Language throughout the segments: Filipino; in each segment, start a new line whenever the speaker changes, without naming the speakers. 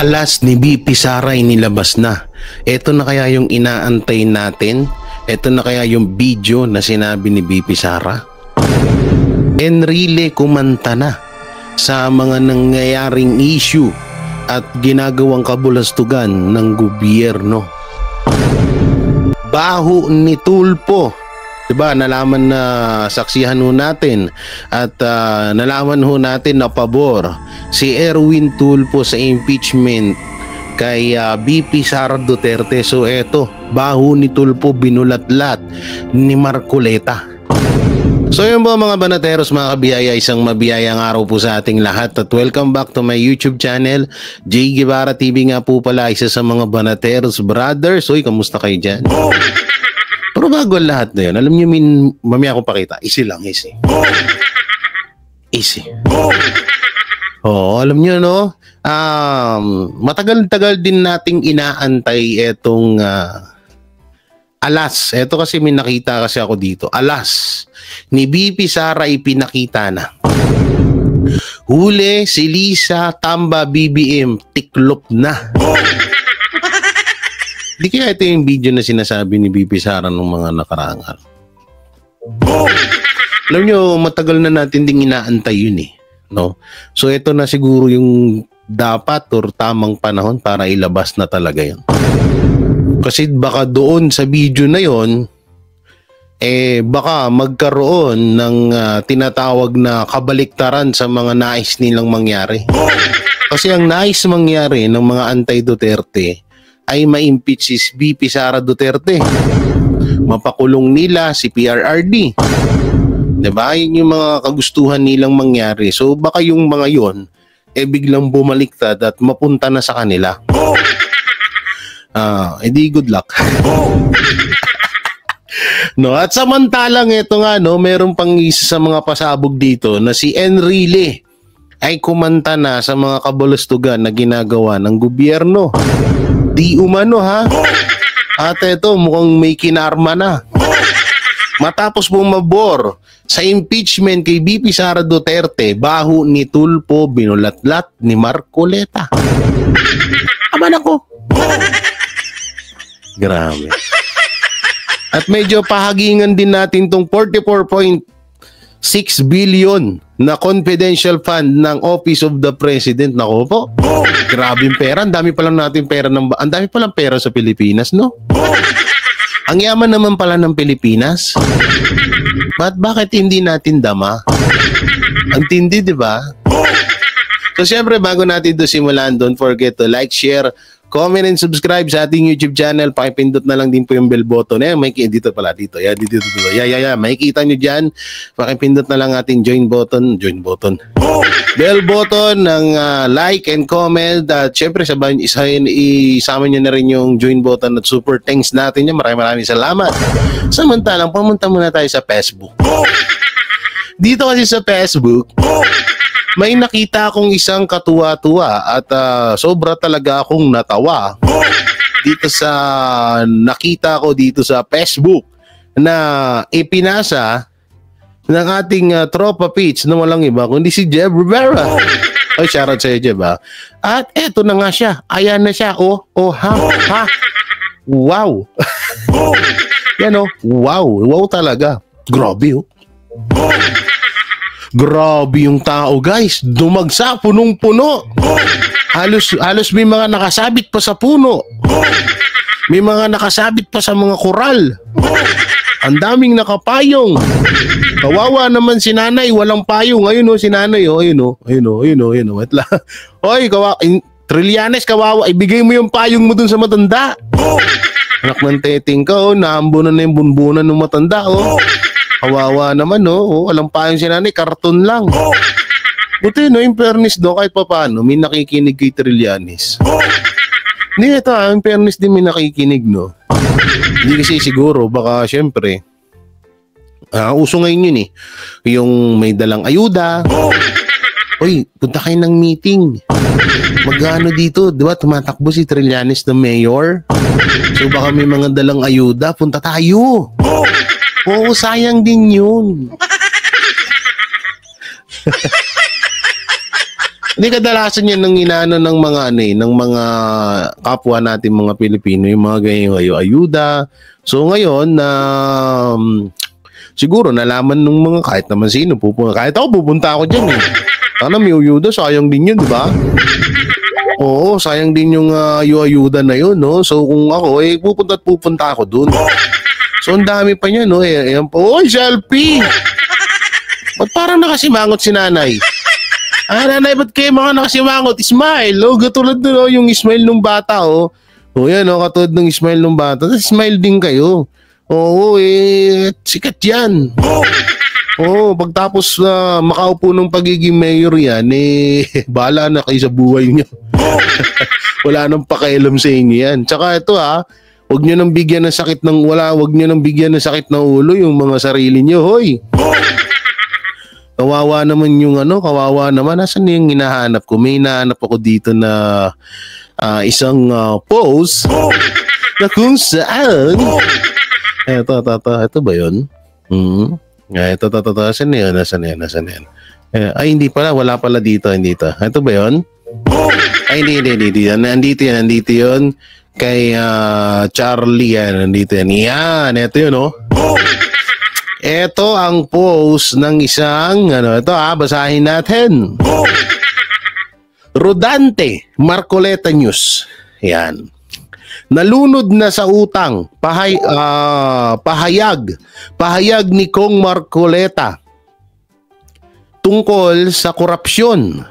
Alas ni BP Sara inilabas na. Ito na kaya yung inaantay natin? Ito na kaya yung video na sinabi ni BP Sara? Enrile kumanta na sa mga nangyayaring issue at ginagawang kabulastugan ng gobyerno. Baho ni Tulpo. Diba, nalaman na saksihan ho natin at nalaman ho natin na pabor si Erwin Tulfo sa impeachment kay BP Sara Duterte. So eto, baho ni Tulfo binulatlat ni Marcoleta. So yun po mga banateros, mga kabiyaya, isang mabiyayang araw po sa ating lahat at welcome back to my YouTube channel, J. Guevara TV nga po pala, isa sa mga banateros brothers. Uy, kamusta kayo dyan? Pero bago ang lahat na yun, alam nyo, mamaya akong pakita, easy lang, easy. Easy. Oo, alam nyo, no? Matagal-tagal din nating inaantay etong alas. Eto kasi may nakita kasi ako dito. Alas ni BP Sara ipinakita na. Huli si Lisa Tamba BBM, tiklop na. Di kaya ito yung video na sinasabi ni BP Sara nung mga nakaraang araw. Alam nyo, matagal na natin ding inaantay yun eh. No? So ito na siguro yung dapat or tamang panahon para ilabas na talaga yun. Kasi baka doon sa video na yon baka magkaroon ng tinatawag na kabaliktaran sa mga nais nilang mangyari. Kasi ang nais mangyari ng mga anti-Duterte ay ma-impeach si BP Sara Duterte. Mapakulong nila si PRRD. Diba? Yun yung mga kagustuhan nilang mangyari. So baka yung mga yon biglang bumaliktad at mapunta na sa kanila. Edi good luck. No, at samantalang ito nga, no, meron pang isa sa mga pasabog dito na si Enrile ay kumanta na sa mga kabulastugan na ginagawa ng gobyerno. Di umano ha. At ito mukhang may kinarma na. Matapos bumabor sa impeachment kay BP Sara Duterte, baho ni Tulfo binulatlat ni Marcoleta. Aman ako. Grabe. At medyo pahagingan din natin tong 44.6 billion na confidential fund ng Office of the President. Nako po. Grabing pera. Ang dami pa lang natin pera ang dami pa lang pera sa Pilipinas, no? Ang yaman naman pala ng Pilipinas. Bakit hindi natin dama? Ang tindi, di ba? So syempre, bago natin ito simulan, don't forget to like, share, comment and subscribe sa ating YouTube channel. Pakipindot na lang din po yung bell button. Dito pala, dito. Yeah, dito. Yeah. Makikita nyo dyan. Pakipindot na lang ating join button. Bell button ng like and comment. At syempre, isama nyo na rin yung join button at super thanks natin yan. Maraming salamat. Samantalang, pumunta muna tayo sa Facebook. Dito kasi sa Facebook, may nakita akong isang katuwa-tuwa at sobra talaga akong natawa dito sa nakita ko dito sa Facebook na ipinasa ng ating tropa Pitch na walang iba kundi si Jeb Rivera. Ay, shoutout sa'yo, Jeb, ha? At eto na nga siya. Ayan na siya. Ha. Wow. Yan, wow. Wow talaga. Grabe, Grabe yung tao, guys. Dumagsa, punong-puno. Halos may mga nakasabit pa sa puno. May mga nakasabit pa sa mga koral. Ang daming nakapayong. Kawawa naman si nanay, walang payong. Ayun si nanay, ayun. Wait lang. Oy, Trillanes, kawawa. Ibigay mo yung payong mo dun sa matanda. Anak ng teting ka, naambunan na yung bunbunan ng matanda, Kawawa naman, walang payong si nanay, karton lang. Buti, in fairness, kahit pa paano, may nakikinig kay Trillanes. Hindi, ito, in fairness din may nakikinig, Hindi kasi siguro, baka, syempre, uso ngayon yun, yung may dalang ayuda. Uy, punta kayo ng meeting. Magano dito, di ba, tumatakbo si Trillanes na mayor. So, baka may mga dalang ayuda, punta tayo. Oo, sayang din yun. Hindi kadalasan yan ng inaano ng mga ng mga kapwa natin mga Pilipino, yung mga ganyan ayuda. So ngayon na siguro nalaman ng mga kahit naman sino pupunta. Kahit ako pupunta ako diyan eh. Sana may ayuda, sayang din 'yun, di ba? Oo, sayang din yung ayuda na 'yun, no. So kung ako pupunta ako doon. So ang dami pa niya, no. Ayan po, oy, selfie. Ba't parang nakasimangot si nanay? Nanay, ba't kayo mga nakasimangot? Smile, oh, katulad doon, yung smile ng bata, oh. O yan, oh, katulad ng smile ng bata. Smile din kayo. Oo, sikat yan. Oo, pagtapos makaupo ng pagiging mayor yan, bahala na kayo sa buhay niyo. Wala nang pakialam sa inyo yan. Tsaka ito huwag nyo nang bigyan ng sakit ng huwag nyo nang bigyan ng sakit ng ulo yung mga sarili nyo, hoy. Kawawa naman yung kawawa naman. Nasaan yung hinahanap ko? May hinahanap ako dito na isang post na kung saan ito ba yun? Ito. Nasaan yan? Ay, hindi pala. Wala pala dito. Hindi ito. Ito ba yun? Ay, hindi. Nandito yun. Kay Charlie yan. Nandito yan. Yan. Ito yun, oh. Ito ang post ng isang, basahin natin. Rodante, Marcoleta News. Yan. Nalunod na sa utang, pahayag ni Kong Marcoleta tungkol sa korupsyon.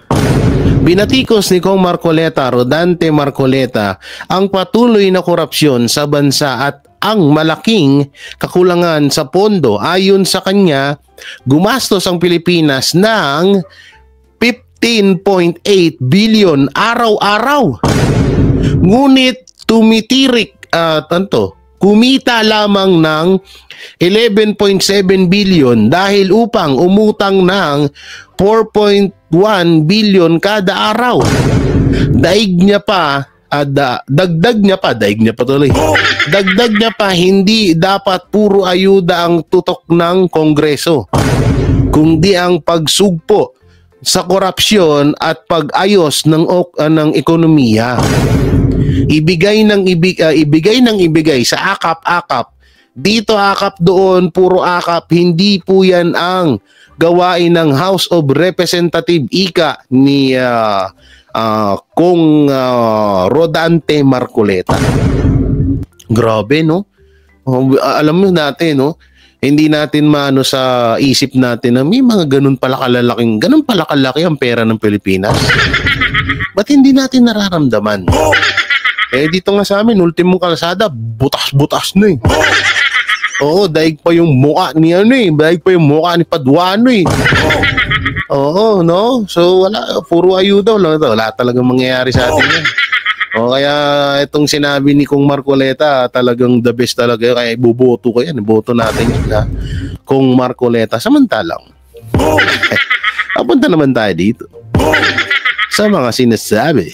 Binatikos ni Kong Marcoleta, Rodante Marcoleta, ang patuloy na korupsyon sa bansa at ang malaking kakulangan sa pondo. Ayon sa kanya, gumastos ang Pilipinas ng 15.8 billion araw-araw. Ngunit kumita lamang ng 11.7 billion dahil upang umutang ng 4.1 billion kada araw. Dagdag niya pa, hindi dapat puro ayuda ang tutok ng Kongreso, kundi ang pagsugpo sa korupsyon at pag-ayos ng ekonomiya. Ibigay ng ibigay sa akap-akap. Dito akap, doon puro akap. Hindi po yan ang gawain ng House of Representative ika ni Kong Rodante Marcoleta. Grabe, no? Alam mo natin, no? Hindi natin maano sa isip natin na may mga ganun pala kalaki ang pera ng Pilipinas. Ba't hindi natin nararamdaman? Dito nga sa amin, ultimong kalsada, butas-butas na eh. Oo, daig pa yung mukha ni daig pa yung mukha ni Paduano eh. Oo, no? So, puro ayuda. Wala talagang mangyayari sa atin yan. Kaya itong sinabi ni Kong Marcoleta, talagang the best talaga. Kaya iboboto ko yan. Iboto natin yun Kong Marcoleta. Samantalang, papunta naman tayo dito sa mga sinasabi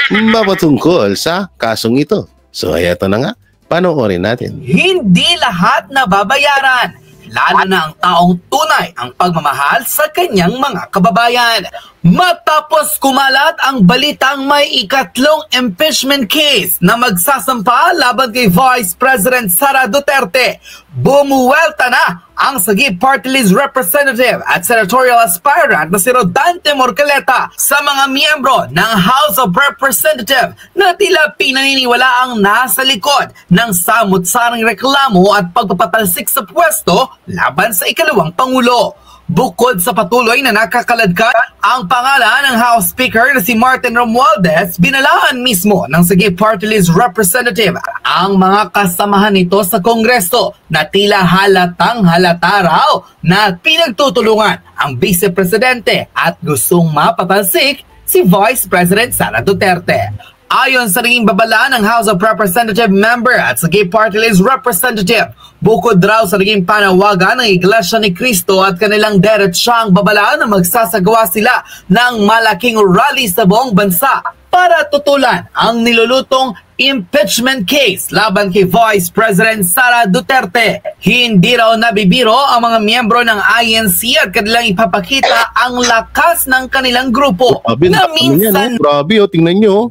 mapatungkol sa kasong ito. So, ito na nga. Panoorin natin.
Hindi lahat nababayaran, lalo na ang taong tunay ang pagmamahal sa kanyang mga kababayan. Matapos kumalat ang balitang may ikatlong impeachment case na magsasampa laban kay Vice President Sara Duterte, bumuwelta na ang Sagip Party List Representative at Senatorial Aspirant na si Rodante Marcoleta sa mga miyembro ng House of Representatives na tila pinaniniwala ang nasa likod ng samut-saring reklamo at pagpapatalsik sa pwesto laban sa ikalawang Pangulo. Bukod sa patuloy na nakakaladkad ang pangalan ng House Speaker na si Martin Romualdez, binalaan mismo ng Sagip Party List Representative ang mga kasamahan nito sa Kongreso na tila halatang halata raw na pinagtutulungan ang Vice Presidente at gustong mapatalsik si Vice President Sara Duterte. Ayon sa naging babala ng House of Representative member at Sagip Party List Representative, bukod raw sa naging panawagan ng Iglesia ni Cristo at kanilang diretsyang babala na magsasagawa sila ng malaking rally sa buong bansa para tutulan ang nilulutong impeachment case laban kay Vice President Sara Duterte. Hindi raw nabibiro ang mga miyembro ng INC at kanilang ipapakita ang lakas ng kanilang grupo na minsan...
Grabe, tingnan nyo.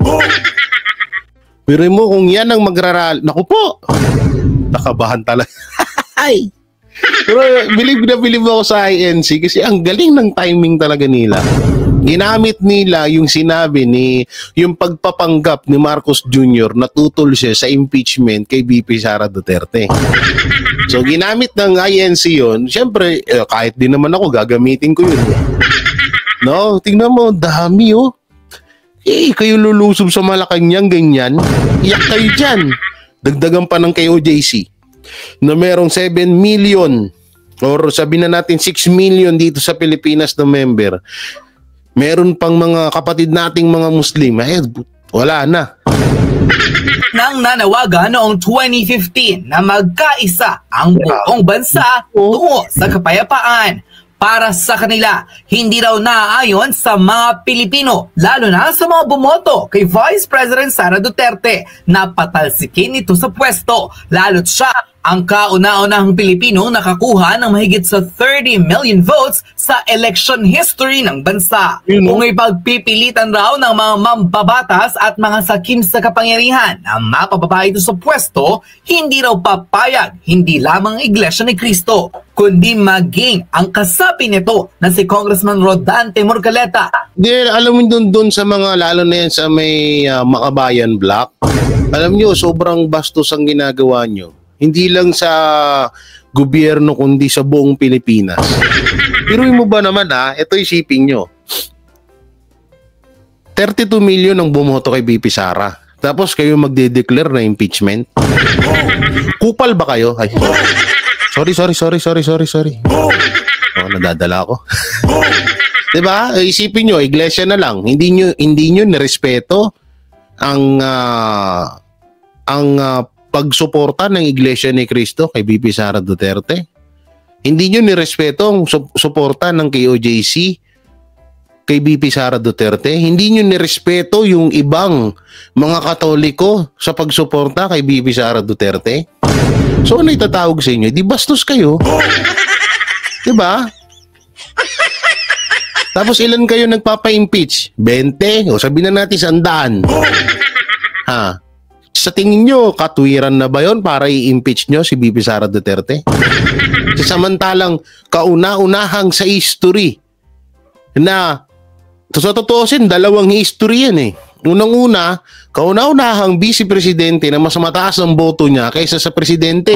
Pero mo kung yan ang magrarally, naku po, nakabahan talaga. Ay! Pero believe ako sa INC kasi ang galing ng timing talaga nila. Ginamit nila yung sinabi yung pagpapanggap ni Marcos Jr. na tutol siya sa impeachment kay VP Sara Duterte. So ginamit ng INC yun. Siyempre, kahit din naman ako, gagamitin ko yun. No? Tingnan mo, dami oh. Kayo lulusob sa Malacanang, ganyan. Iyak kayo dyan. Dagdagan pa ng KOJC na merong 7 million or sabihin na natin 6 million dito sa Pilipinas na member. Meron pang mga kapatid nating mga Muslim. Wala na.
Nang nanawagan noong 2015 na magkaisa ang buong bansa tungo sa kapayapaan. Para sa kanila, hindi raw naaayon sa mga Pilipino, lalo na sa mga bumoto kay Vice President Sara Duterte na patalsikin ito sa pwesto, lalo't siya ang kauna-unahang Pilipino nakakuha ng mahigit sa 30 million votes sa election history ng bansa. Kung ipagpipilitan raw ng mga mambabatas at mga sakim sa kapangyarihan na mapababa ito sa pwesto, hindi raw papayag hindi lamang Iglesia ni Cristo, kundi maging ang kasapi nito na si Congressman Rodante Morcaleta.
Alam mo doon sa mga, lalo na yan sa may Makabayan Block, alam nyo, sobrang bastos ang ginagawa nyo. Hindi lang sa gobyerno kundi sa buong Pilipinas. Piruin mo ba naman ito isipin nyo. 32 million ang bumoto kay VP Sara. Tapos kayo magde-declare na impeachment. Kupal ba kayo? Ay. Sorry. Nadadala ako. 'Di ba? Isipin nyo, iglesia na lang. Hindi nyo nirespeto ang pagsuporta ng Iglesia ni Cristo kay VP Sara Duterte. Hindi nyo nirespeto ang suporta ng KOJC kay VP Sara Duterte. Hindi nyo nirespeto yung ibang mga Katoliko sa pagsuporta kay VP Sara Duterte. So ano itatawag sa inyo? Di bastos kayo. Diba? Tapos ilan kayo nagpapa-impeach? 20? O sabihin na natin 100. Sa tingin nyo, katwiran na ba yun para i-impeach nyo si VP Sara Duterte? Samantalang kauna-unahang sa history na sa totoosin, dalawang history yan Unang-una, kauna-unahang vice presidente na mas mataas ang boto niya kaysa sa presidente.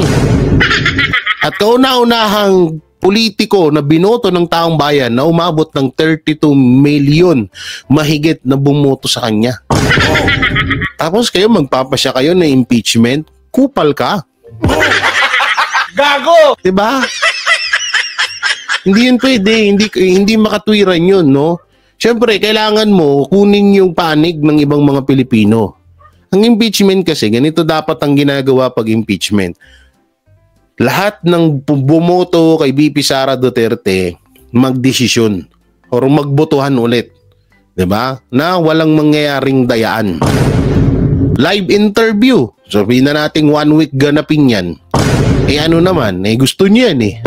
At kauna-unahang politiko na binoto ng taong bayan na umabot ng 32 million mahigit na bumoto sa kanya. Tapos kayo magpapasya kayo na impeachment, kupal ka.
Gago!
Diba? Hindi yun pwede, hindi makatwiran yun, no? Siyempre, kailangan mo kunin yung panig ng ibang mga Pilipino. Ang impeachment kasi, ganito dapat ang ginagawa pag impeachment. Lahat ng bumoto kay VP Sara Duterte magdesisyon o magbotohan ulit. Diba? Na walang mangyayaring dayaan. Live interview. Sabihin na natin 1 week ganapin yan. Ano naman, gusto niya yan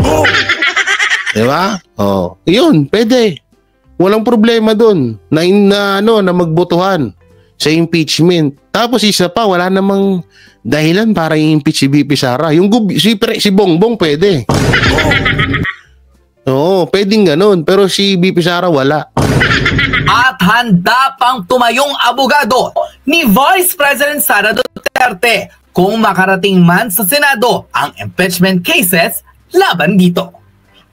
Diba? Yun, pwede. Walang problema dun na magbotohan sa impeachment. Tapos isa pa, wala namang dahilan para i-impeach si VP Sara. Si Bongbong pwede. Oo, pwedeng ganun. Pero si VP Sara wala.
At handa pang tumayong abogado ni Vice President Sara Duterte kung makarating man sa Senado ang impeachment cases laban dito.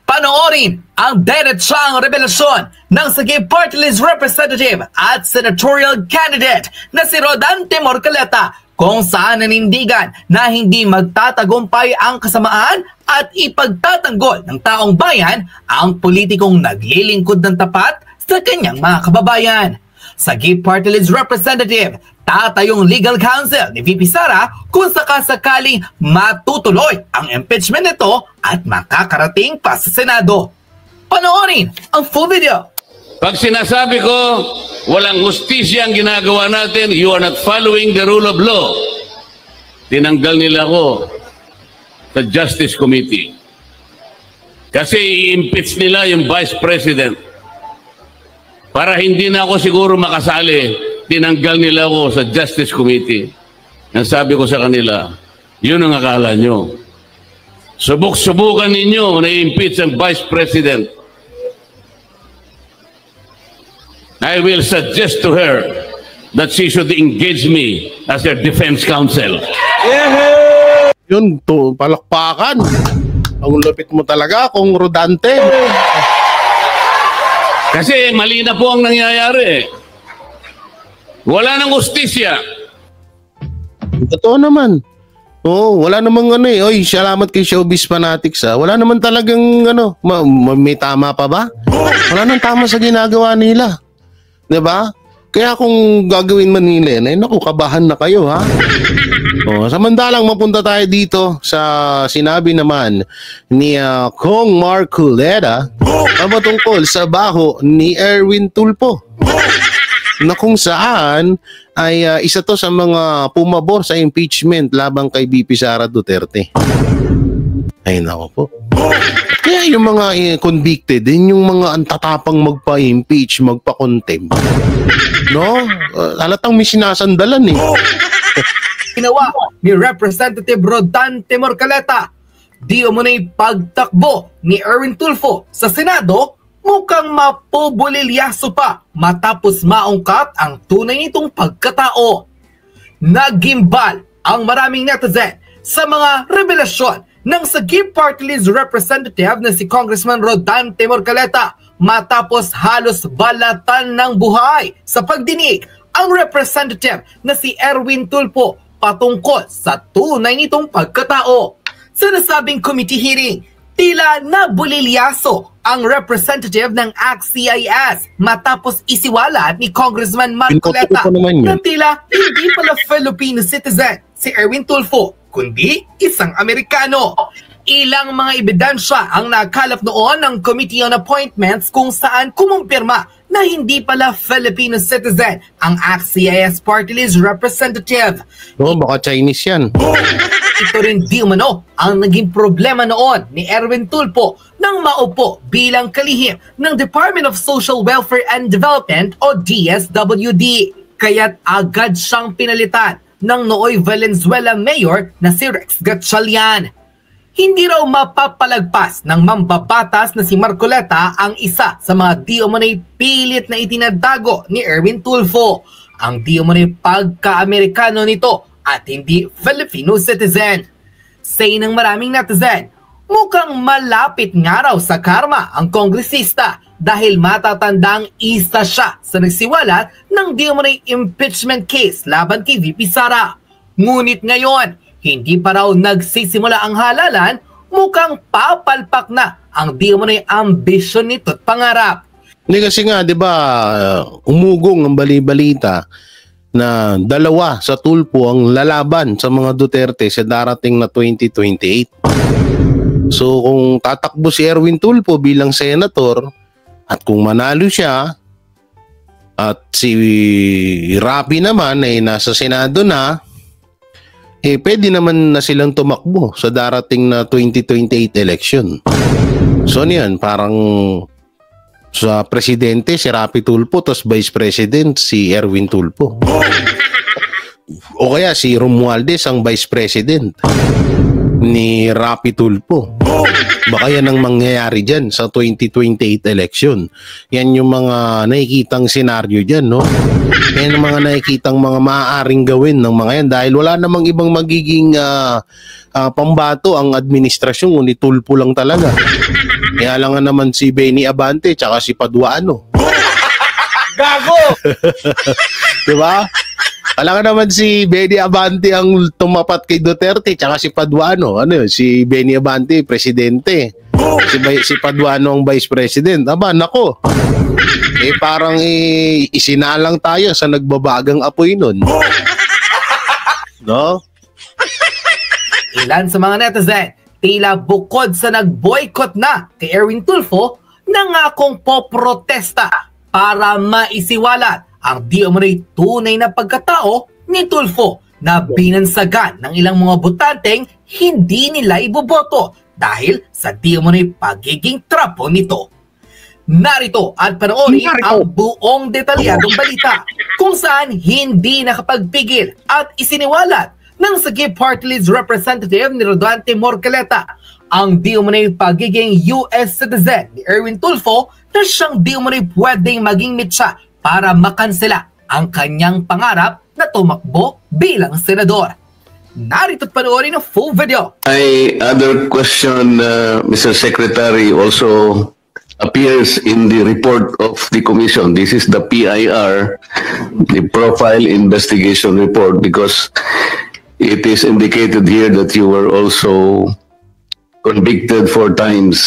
Panoorin ang diretsang revelasyon ng Sagip Party List Representative at Senatorial Candidate na si Rodante Morcaleta kung saan nanindigan na hindi magtatagumpay ang kasamaan at ipagtatanggol ng taong bayan ang politikong naglilingkod ng tapat sa kanyang mga kababayan. Sagip Party List Representative, tatayong legal counsel ni VP Sara kung sakasakaling matutuloy ang impeachment nito at makakarating pa sa Senado. Panoorin ang full video.
Pag sinasabi ko, walang hustisya ang ginagawa natin, you are not following the rule of law. Tinanggal nila ako sa Justice Committee. Kasi i-impeach nila yung Vice President. Para hindi na ako siguro makasali, tinanggal nila ako sa Justice Committee. Ang sabi ko sa kanila, yun ang akala nyo. Subok-subukan ninyo na i-impeach ang Vice President. I will suggest to her that she should engage me as her defense counsel.
Yun, palakpakan. Ang lupit mo talaga kung Rodante.
Kasi mali na po ang nangyayari. Wala nang hustisya.
Totoo naman. Oo, wala namang ano eh. Oy, salamat kay Showbiz Fanatics ha. Wala naman talagang ano, may tama pa ba? Wala nang tama sa ginagawa nila. 'Di ba? Kaya kung gagawin man nila, eh, naku, kabahan na kayo ha. Oh, samantalang mapunta tayo dito sa sinabi naman ni Kong Marculeta tungkol sa baho ni Erwin Tulfo. Na kung saan ay isa to sa mga pumabor sa impeachment labang kay BP Sara Duterte. Ay nako po. Kaya yung mga convicted, din yung mga antatapang magpa-impeach, magpa-contempt. No? Halatang may sinasandalan eh.
Ginawa ni Representative Rodante Marculeta, di umunay pagtakbo ni Erwin Tulfo sa Senado mukhang mapubulilyaso pa matapos maungkat ang tunay nitong pagkatao. Nagimbal ang maraming netizen sa mga revelasyon ng Sagip Party List representative na si Congressman Rodante Marculeta matapos halos balatan ng buhay sa pagdinig ang representative na si Erwin Tulfo patungkol sa tunay nitong pagkatao. Sa nasabing committee hearing, tila nabulilyaso ang representative ng ACT-CIS matapos isiwalat ni Congressman Marculeta na tila hindi pala Filipino citizen si Erwin Tulfo, kundi isang Amerikano. Ilang mga ebidensya ang nakalap noon ng Committee on Appointments kung saan kumumpirma na hindi pala Filipino citizen ang ACT-CIS Party List representative.
Oo, baka Chinese yan.
Ito rin di umano ang naging problema noon ni Erwin Tulfo nang maupo bilang kalihim ng Department of Social Welfare and Development o DSWD. Kaya't agad siyang pinalitan ng nooy Valenzuela Mayor na si Rex Gatchalian. Hindi raw mapapalagpas ng mambabatas na si Marculeta ang isa sa mga di umanay pilit na itinadago ni Erwin Tulfo, ang di umanay pagka-Amerikano nito at hindi Filipino citizen. Say ng maraming netizen, mukhang malapit nga raw sa karma ang kongresista dahil matatandang isa siya sa nagsiwalat ng di umanay impeachment case laban kay VP Sara. Ngunit ngayon, hindi pa raw nagsisimula ang halalan, mukhang papalpak na ang di umanay ambisyon nito at pangarap.
Hindi kasi nga, di ba, umugong ang bali-balita na dalawa sa Tulfo ang lalaban sa mga Duterte sa darating na 2028. So kung tatakbo si Erwin Tulfo bilang senator at kung manalo siya at si Rapi naman ay nasa Senado na, pwede naman na silang tumakbo sa darating na 2028 election. So niyan, parang sa presidente si Rapi Tulfo, tapos vice president si Erwin Tulfo. O kaya si Romualdez ang vice president ni Rapi Tulfo. Baka yan ang mangyayari dyan sa 2028 election. Yan yung mga nakikitang senaryo dyan, no? Yan ang mga nakikitang mga maaaring gawin ng mga yan dahil wala namang ibang magiging pambato ang administrasyon, ni Tulfo lang talaga. Kaya lang nga naman si Benny Abante tsaka si Paduano.
Gago!
Diba? Alam nga naman si Benny Abante ang tumapat kay Duterte tsaka si Paduano. Ano yun? Si Benny Abante, presidente. Si Paduano ang vice president. Aba, nako. Parang isinalang tayo sa nagbabagang apoy nun. No?
Ilan sa mga netizen, tila bukod sa nag-boycott na kay Erwin Tulfo, nangakong poprotesta para maisiwalat ang di umano'y tunay na pagkatao ni Tulfo na binansagan ng ilang mga botanteng hindi nila iboboto dahil sa di umano'y pagiging trapo nito. Narito at panoorin ang buong detalyadong balita kung saan hindi nakapagpigil at isiniwalat ng Sagip Party List Representative ni Rodante Morcaleta ang di umano'y pagiging US citizen ni Erwin Tulfo na siyang di umano'y pwedeng maging mitsa para makansela ang kanyang pangarap na tumakbo bilang senador. Narito at panoorin ang full video.
My other question, Mr. Secretary, also appears in the report of the commission. This is the PIR, the Profile Investigation Report, because it is indicated here that you were also convicted 4 times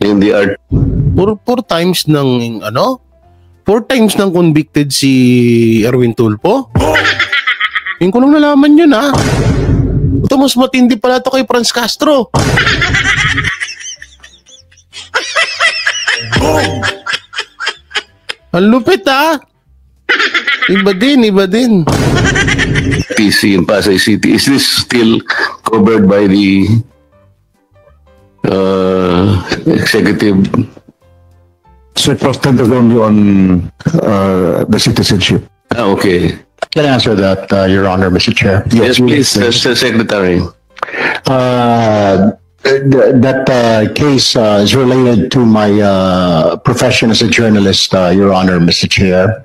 in the art.
4 times ng 4 times nang convicted si Erwin Tulfo? Yung ko lang nalaman yun, ha? Ito, mas matindi pala ito kay Franz Castro. Ang lupit, ha? Iba din.
PC in Pasay City. Is this still covered by the executive?
So it was centered only on the citizenship.
Okay.
Can I answer that, Your Honor, Mr. Chair?
Yes, please, Mr. Secretary.
That case is related to my profession as a journalist, Your Honor, Mr. Chair.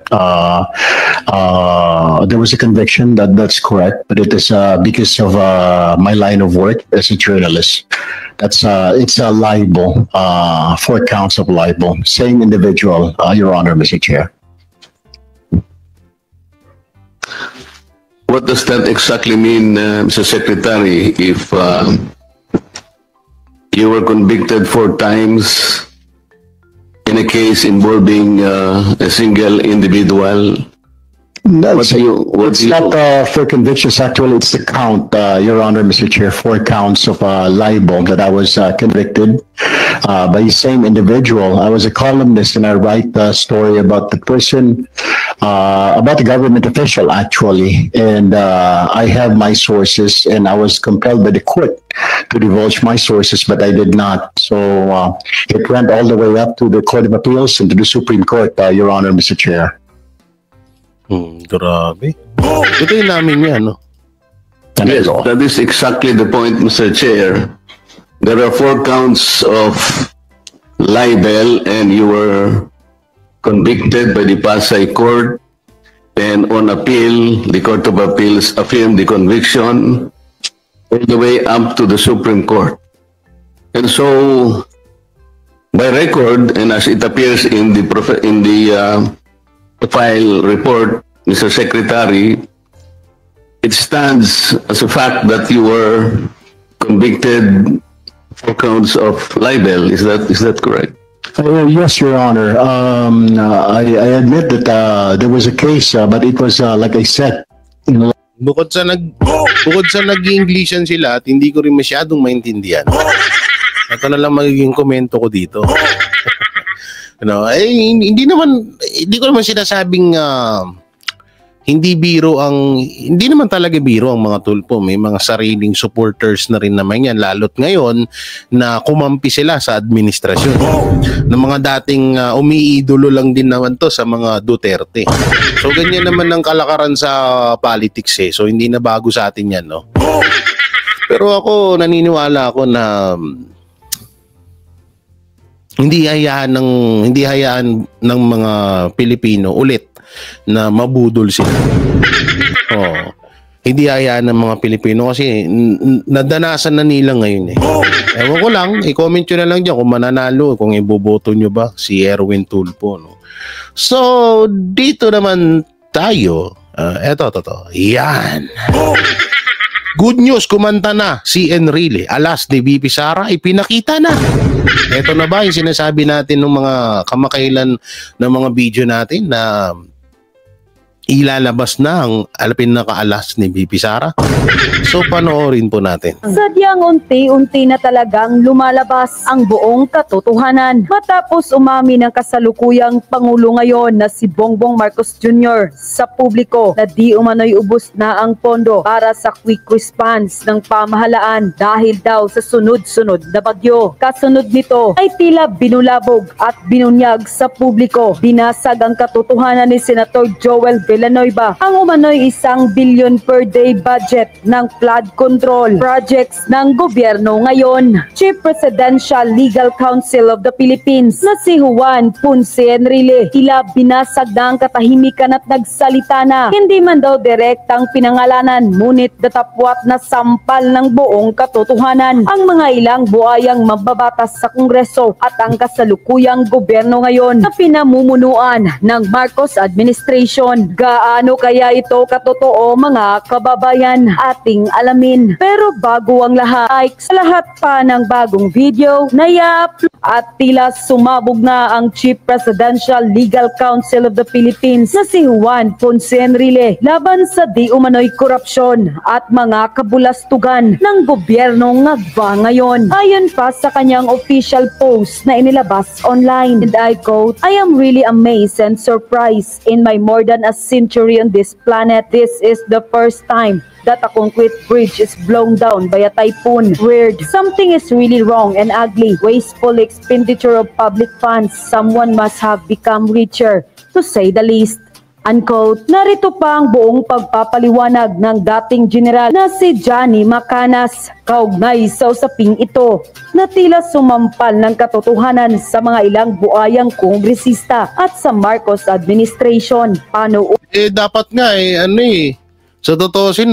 There was a conviction, that's correct, but it is because of my line of work as a journalist. It's a libel, 4 counts of libel. Same individual, Your Honor, Mr. Chair.
What does that exactly mean, Mr. Secretary, if you were convicted 4 times in a case involving a single individual?
It's not 4 convictions. Actually, it's the count, Your Honor, Mr. Chair, 4 counts of libel that I was convicted by the same individual. I was a columnist and I write a story about the person, about the government official, actually. And I have my sources and I was compelled by the court to divulge my sources, but I did not. So it went all the way up to the Court of Appeals and to the Supreme Court, Your Honor, Mr. Chair.
Grabe. Ito yung namin yan, no?
Yes, that is exactly the point, Mr. Chair. There are 4 counts of libel and you were convicted by the Pasay Court, and on appeal, the Court of Appeals affirmed the conviction all the way up to the Supreme Court. And so, by record, and as it appears in the file report, Mr. Secretary, it stands as a fact that you were convicted 4 counts of libel. Is that correct?
Yes, Your Honor. I admit that there was a case, but it was like I said.
Bukod sa nag-Englishan sila at hindi ko rin masyadong maintindihan. Ito na lang magiging komento ko dito. Hindi ko naman sinasabing hindi naman talaga biro ang mga Tulfo. May mga sariling supporters na rin naman yan, lalo't ngayon na kumampi sila sa administrasyon ng mga dating umiidolo lang din naman to sa mga Duterte. So ganyan naman ang kalakaran sa politics So hindi na bago sa atin yan, no? Pero ako naniniwala ako na hindi hayaan ng mga Pilipino ulit na mabudol sila. Hindi hayaan ng mga Pilipino kasi nadanasan na nila ngayon Ewan ko lang, i-comment nyo na lang dyan kung mananalo, kung iboboto nyo ba si Erwin Tulfo, no? So, dito naman tayo. Eto. Yan. Good news, kumanta na si Enrile. Alas ni VP Sara, ipinakita na. Ito na ba yung sinasabi natin ng mga kamakailan ng mga video natin na ilalabas na ang pinakaalas ni VP Sara. So panoorin po natin.
Sadyang unti-unti na talagang lumalabas ang buong katotohanan matapos umamin ng kasalukuyang Pangulo ngayon na si Bongbong Marcos Jr. sa publiko na di umano'y ubos na ang pondo para sa quick response ng pamahalaan dahil daw sa sunod-sunod na bagyo. Kasunod nito ay tila binulabog at binunyag sa publiko. Binasag ang katotohanan ni Senator Joel Villanueva ang umano'y 1 billion per day budget ng flood control projects ng gobyerno ngayon. Chief Presidential Legal Counsel of the Philippines na si Juan Ponce Enrile tila binasag na ang katahimikan at nagsalita na hindi man daw direktang pinangalanan ngunit datapwat na sampal ng buong katotohanan ang mga ilang buhayang mababatas sa Kongreso at ang kasalukuyang gobyerno ngayon na pinamumunuan ng Marcos administration. Gaano kaya ito katotoo mga kababayan ating alamin. Pero bago ang lahat, sa lahat pa ng bagong video na i-upload at tila sumabog na ang Chief Presidential Legal Counsel of the Philippines na si Juan Ponce Enrile laban sa di umano'y korupsyon at mga kabulastugan ng gobyernong ngagba ngayon. Ayon pa sa kanyang official post na inilabas online, and I quote, "I am really amazed and surprised in my more than a century on this planet. This is the first time that a concrete bridge is blown down by a typhoon. Weird. Something is really wrong and ugly. Wasteful expenditure of public funds. Someone must have become richer, to say the least." Unquote. Narito pa ang buong pagpapaliwanag ng dating general na si Johnny Macanas kaugnay sa usaping ito na tila sumampal ng katotohanan sa mga ilang buayang kongresista at sa Marcos administration. Paano?
Dapat nga sa totoosin,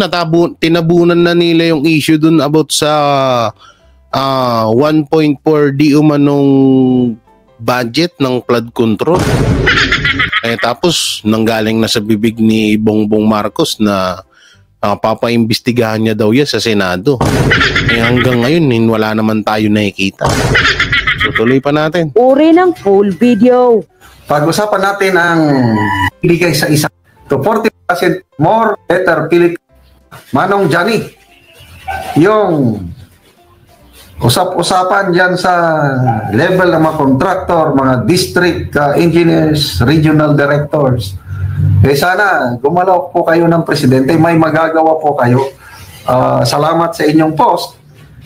tinabunan na nila yung issue dun about sa 1.4 di umanong budget ng flood control. Tapos nanggaling na sa bibig ni Bongbong Marcos na papaimbestigahan niya daw yan sa Senado. Hanggang ngayon, wala naman tayo nakikita. So tuloy pa natin.
Uri ng full video.
Pag-usapan natin ang ibigay sa isa to 40% more better Philippines. Manong Johnny, yung usap-usapan dyan sa level ng mga contractor, mga district engineers, regional directors. Sana gumalaw po kayo ng presidente, may magagawa po kayo. Salamat sa inyong post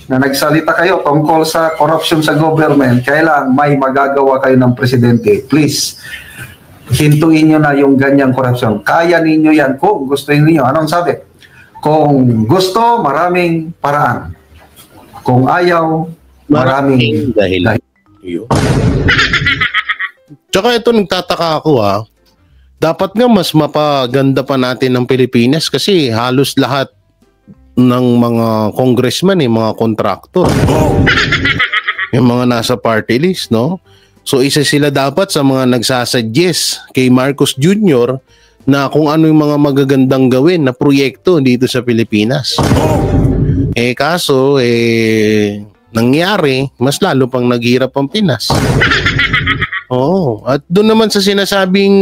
na nagsalita kayo tungkol sa corruption sa government. Kailangan may magagawa kayo ng presidente. Please, hintuin nyo na yung ganyang corruption. Kaya ninyo yan kung gusto niyo. Anong sabi? Kung gusto, maraming paraan. Kung ayaw, maraming dahilan.
Tsaka ito, nagtataka ako dapat nga mas mapaganda pa natin ng Pilipinas kasi halos lahat ng mga congressman, mga kontraktor. Yung mga nasa party list, no? So isa sila dapat sa mga nagsasuggest kay Marcos Jr. na kung ano yung mga magagandang gawin na proyekto dito sa Pilipinas. Kaso, nangyari, mas lalo pang naghirap ang Pinas. Oo. At doon naman sa sinasabing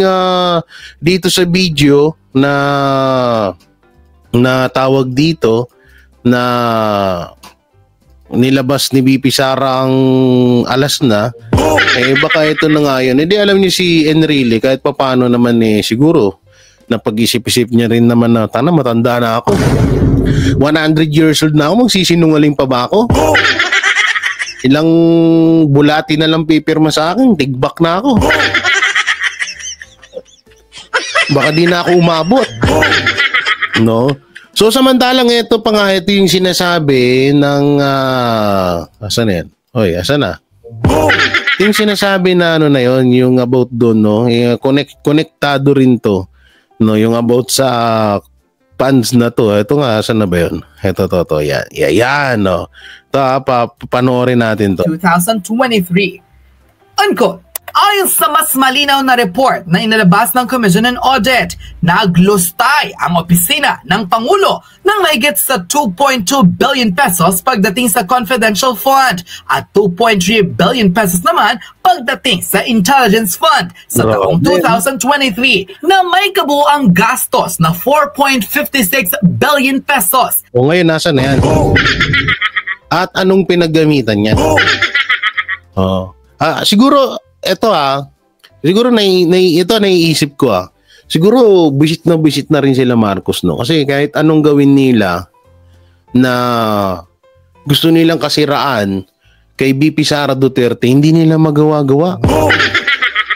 dito sa video na tawag dito na nilabas ni VP Sara ang alas na, baka ito na nga yun. Hindi alam niyo si Enrile, kahit paano naman siguro, napag-isip-isip niya rin naman na, matanda na ako. 100 years old na ako, magsisinungaling pa ba ako? Ilang bulati na lang pipirma sa akin, tigbak na ako. Baka di na ako umabot. No? So samantalang ito pa nga, ito yung sinasabi ng asan yan? Hoy, asan na? Yung sinasabi na na yun, yung about doon, no? Konektado rin to. No, yung about sa funds na to. Ito nga, saan na ba yun? Ito, yan. Yan, no. Ito, panoorin natin to.
2023. Unquote. Ayon sa mas malinaw na report na inilabas ng Commission on Audit, naglustay ang opisina ng Pangulo ng mahigit sa 2.2 billion pesos pagdating sa confidential fund at 2.3 billion pesos naman pagdating sa intelligence fund sa taong 2023 na may kabuuang gastos na 4.56 billion pesos.
O ngayon, nasa na yan? At anong pinaggamitan yan? Siguro, siguro ito naiisip ko siguro bisit na rin sila Marcos, no? Kasi kahit anong gawin nila na gusto nilang kasiraan kay BP Sara Duterte, hindi nila magawa-gawa.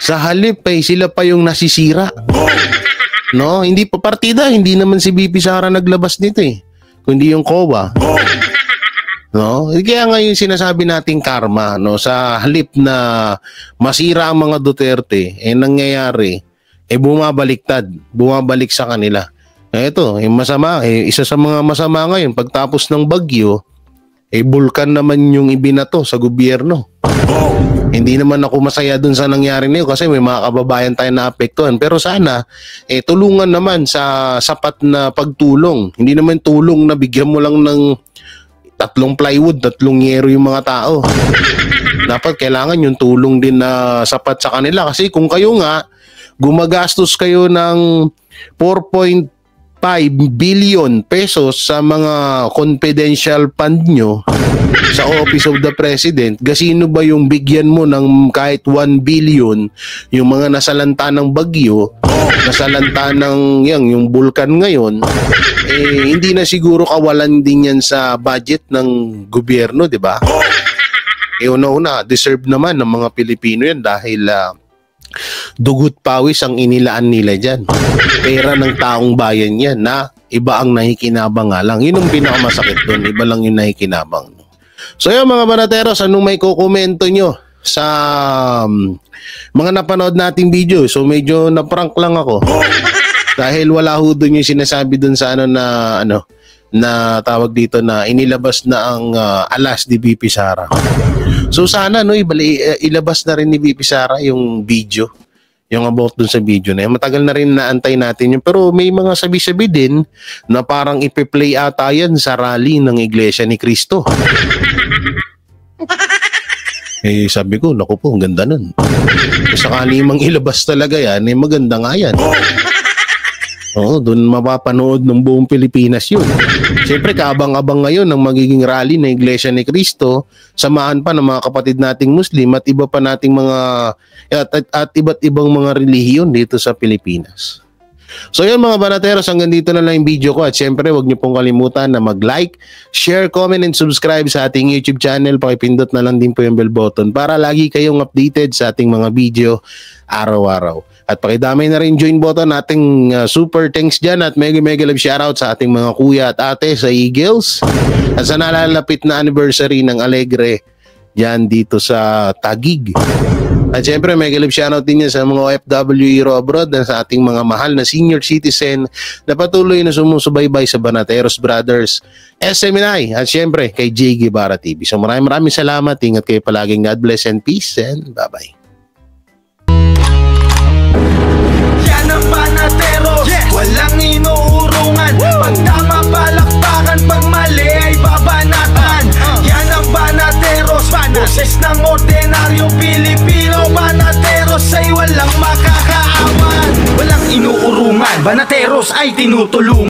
Sa halip sila pa yung nasisira. No? Hindi pa partida, hindi naman si BP Sara naglabas nito kundi yung COA. No? Kaya ngayon sinasabi nating karma, no, sa halip na masira ang mga Duterte, nangyayari bumabalik sa kanila. Ito, masama, isa sa mga masama ngayon pagtapos ng bagyo, bulkan naman yung ibinato sa gobyerno. Hindi naman ako masaya dun sa nangyari niyo kasi may mga kababayan tayo na apektuhan, pero sana tulungan naman sa sapat na pagtulong. Hindi naman tulong na bigyan mo lang ng 3 plywood, 3 yero yung mga tao. Dapat kailangan yung tulong din na sapat sa kanila. Kasi kung kayo nga, gumagastos kayo ng 4.5 billion pesos sa mga confidential fund nyo sa Office of the President, gasino ba yung bigyan mo ng kahit 1 billion yung mga nasalanta ng bagyo, nasalanta ng yung bulkan ngayon, hindi na siguro kawalan din yan sa budget ng gobyerno, di ba? Una-una, deserve naman ng mga Pilipino yan dahil dugot pawis ang inilaan nila dyan. Pera ng taong bayan yan na iba ang nakikinabang nga lang. Yun ang pinakamasakit doon, iba lang yung nakikinabang. So yun mga banateros, anong may kukomento nyo sa mga napanood nating video? So medyo naprank lang ako. Dahil wala ho doon yung sinasabi doon sa na tawag dito na inilabas na ang alas ni BP Sara. So sana ilabas na rin ni BP Sara yung video, yung about doon sa video na yun. Matagal na rin naantay natin yun, pero may mga sabi-sabi din na parang ipe-play ata yan sa rally ng Iglesia ni Cristo. Sabi ko, naku po, ang ganda nun. Sakali mang ilabas talaga yan, maganda nga yan. Oo, doon mapapanood ng buong Pilipinas yun. Siyempre, kaabang-abang ngayon ang magiging rally ng Iglesia ni Cristo, samahan pa ng mga kapatid nating Muslim at iba pa nating mga at iba't ibang mga relihiyon dito sa Pilipinas. So yun mga banateros, hanggang dito na lang yung video ko at syempre huwag niyo pong kalimutan na mag-like, share, comment, and subscribe sa ating YouTube channel. Pakipindot na lang din po yung bell button para lagi kayong updated sa ating mga video araw-araw. At pakidamay na rin join button nating super thanks dyan at mega love shoutout sa ating mga kuya at ate sa Eagles at sa nalalapit na anniversary ng Alegre dyan dito sa Taguig. At syempre, mega love shoutout din yan sa mga OFW Hero Abroad at sa ating mga mahal na senior citizen na patuloy na sumusubaybay sa Banateros Brothers, SMNI at syempre kay J. Guevara TV. So maraming salamat. Ingat kayo palaging. God bless and peace and bye-bye.
Yan ang Banateros, walang inuurungan. Pag tama palakpakan, pag mali ay babanatan. Yan ang Banateros, boses ng ordinaryong Pilipino. Banateros ay walang makakaawan, walang inuurungan. Banateros ay tinutulungan.